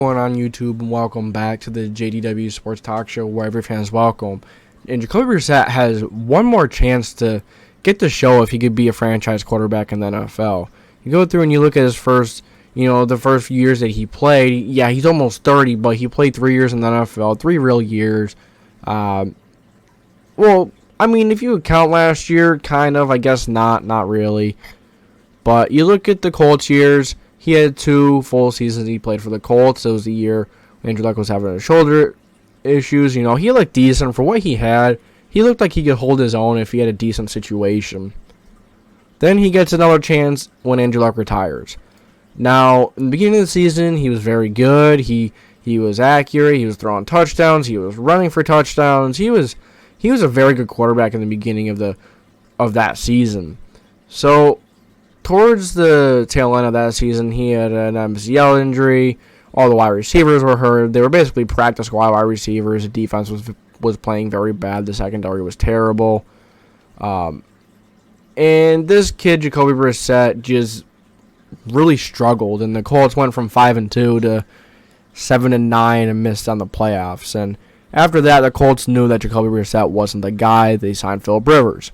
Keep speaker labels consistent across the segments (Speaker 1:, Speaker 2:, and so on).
Speaker 1: Going on YouTube, and welcome back to the JDW SportsTalkShow, where every fan is welcome. And Jacoby Brissett has one more chance to get to show if he could be a franchise quarterback in the NFL. You go through and you look at his first, the first few years that he played. Yeah, he's almost 30, but he played 3 years in the NFL, 3 real years. If you count last year, kind of, I guess not really. But you look at the Colts years. He had 2 full seasons he played for the Colts. It was the year Andrew Luck was having shoulder issues. He looked decent for what he had. He looked like he could hold his own if he had a decent situation. Then he gets another chance when Andrew Luck retires. Now, in the beginning of the season, he was very good. He was accurate. He was throwing touchdowns. He was running for touchdowns. He was a very good quarterback in the beginning of that season. So, towards the tail end of that season, he had an MCL injury. All the wide receivers were hurt. They were basically practice squad wide receivers. The defense was playing very bad. The secondary was terrible. And this kid, Jacoby Brissett, just really struggled. And the Colts went from 5-2 to 7-9 and missed on the playoffs. And after that, the Colts knew that Jacoby Brissett wasn't the guy. They signed Philip Rivers.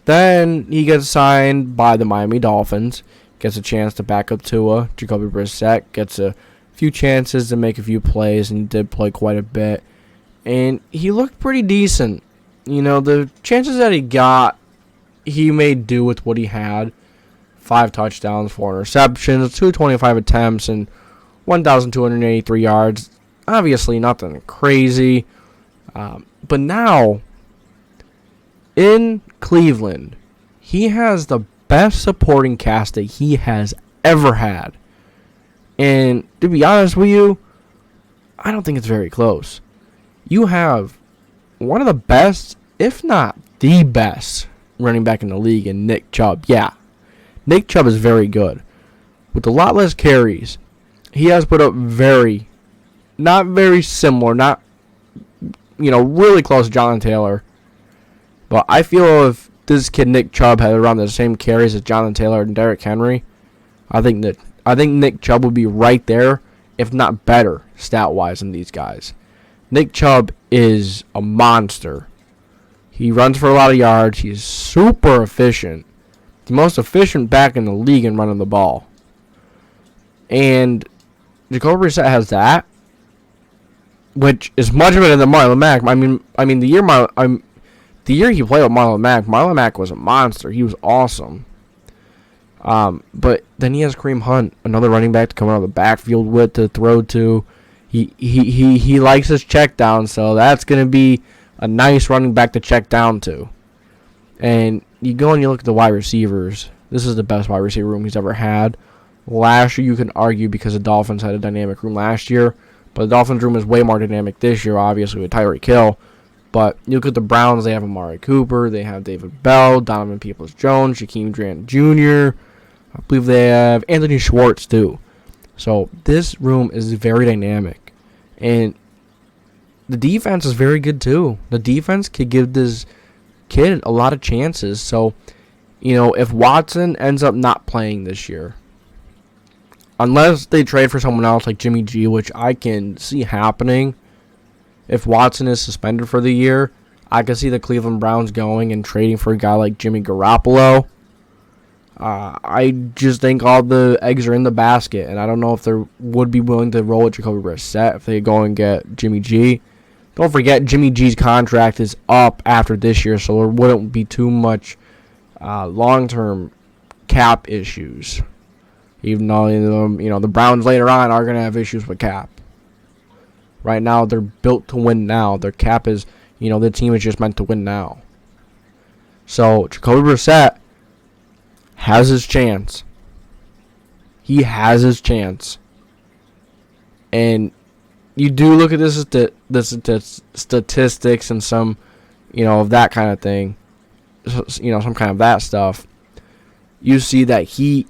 Speaker 1: Then he gets signed by the Miami Dolphins, gets a chance to back up Tua. Jacoby Brissett gets a few chances to make a few plays, and he did play quite a bit. And he looked pretty decent. The chances that he got, he made do with what he had. 5 touchdowns, 4 interceptions, 225 attempts, and 1,283 yards. Obviously nothing crazy. But now, in Cleveland, he has the best supporting cast that he has ever had. And to be honest with you, I don't think it's very close. You have one of the best, if not the best, running back in the league in Nick Chubb. Yeah, Nick Chubb is very good. With a lot less carries, he has put up not very similar, not, really close to Jonathan Taylor. But I feel if this kid Nick Chubb had around the same carries as Jonathan Taylor and Derrick Henry, I think Nick Chubb would be right there, if not better, stat-wise than these guys. Nick Chubb is a monster. He runs for a lot of yards. He's super efficient. The most efficient back in the league in running the ball. And Jacoby Brissett has that, which is much better than Marlon Mack. The year he played with Marlon Mack was a monster. He was awesome. But then he has Kareem Hunt, another running back to come out of the backfield with to throw to. He likes his check down, so that's going to be a nice running back to check down to. And you go and you look at the wide receivers. This is the best wide receiver room he's ever had. Last year, you can argue because the Dolphins had a dynamic room last year, but the Dolphins room is way more dynamic this year, obviously, with Tyreek Hill. But you look at the Browns, they have Amari Cooper, they have David Bell, Donovan Peoples-Jones, Jakeem Grant Jr., I believe they have Anthony Schwartz too. So this room is very dynamic. And the defense is very good too. The defense could give this kid a lot of chances. So, if Watson ends up not playing this year, unless they trade for someone else like Jimmy G, which I can see happening, if Watson is suspended for the year, I can see the Cleveland Browns going and trading for a guy like Jimmy Garoppolo. I just think all the eggs are in the basket, and I don't know if they would be willing to roll with Jacoby Brissett if they go and get Jimmy G. Don't forget, Jimmy G's contract is up after this year, so there wouldn't be too much long-term cap issues. Even though the Browns later on are going to have issues with cap. Right now, they're built to win now. Their cap is, the team is just meant to win now. So, Jacoby Brissett has his chance. He has his chance. And you do look at the statistics and some, of that kind of thing. Some kind of that stuff. You see that he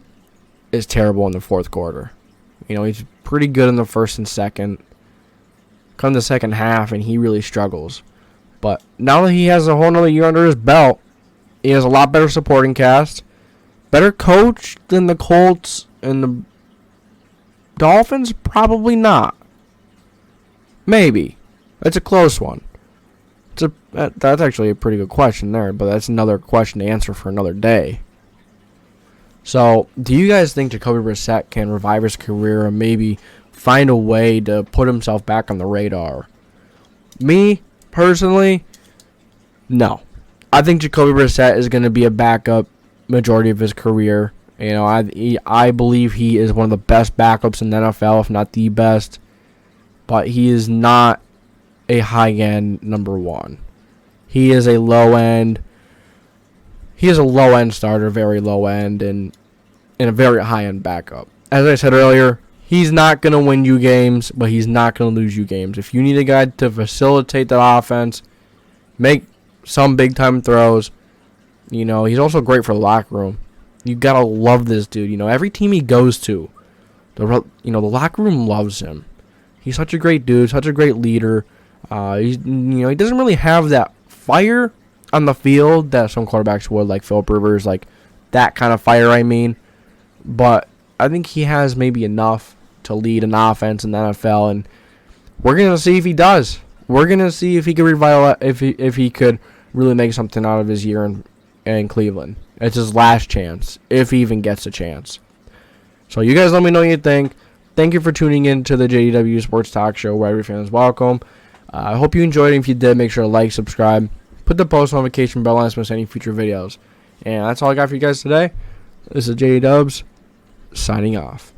Speaker 1: is terrible in the fourth quarter. He's pretty good in the first and second. Come the second half, and he really struggles. But now that he has a whole nother year under his belt, he has a lot better supporting cast, better coach than the Colts and Dolphins? Probably not. Maybe. That's a close one. That's actually a pretty good question there, but that's another question to answer for another day. So, do you guys think Jacoby Brissett can revive his career and maybe find a way to put himself back on the radar? Me, personally, no. I think Jacoby Brissett is going to be a backup majority of his career. You know, I believe he is one of the best backups in the NFL, if not the best. But he is not a high-end number one. He is a low-end. He is a low-end starter, very low-end, and a very high-end backup. As I said earlier, he's not going to win you games, but he's not going to lose you games. If you need a guy to facilitate that offense, make some big-time throws, you know, he's also great for the locker room. You got to love this dude. You know, every team he goes to, the locker room loves him. He's such a great dude, such a great leader. He doesn't really have that fire on the field that some quarterbacks would, like Philip Rivers, like that kind of fire, I mean. But I think he has maybe enough to lead an offense in the NFL, and we're gonna see if he does. We're gonna see if he could revitalize, if he could really make something out of his year in Cleveland. It's his last chance, if he even gets a chance. So you guys let me know what you think. Thank you for tuning in to the JDW Sports Talk Show, where every fan is welcome. I hope you enjoyed it. If you did, make sure to like, subscribe, put the post notification bell on so you don't miss any future videos. And that's all I got for you guys today. This is JD Dubs, signing off.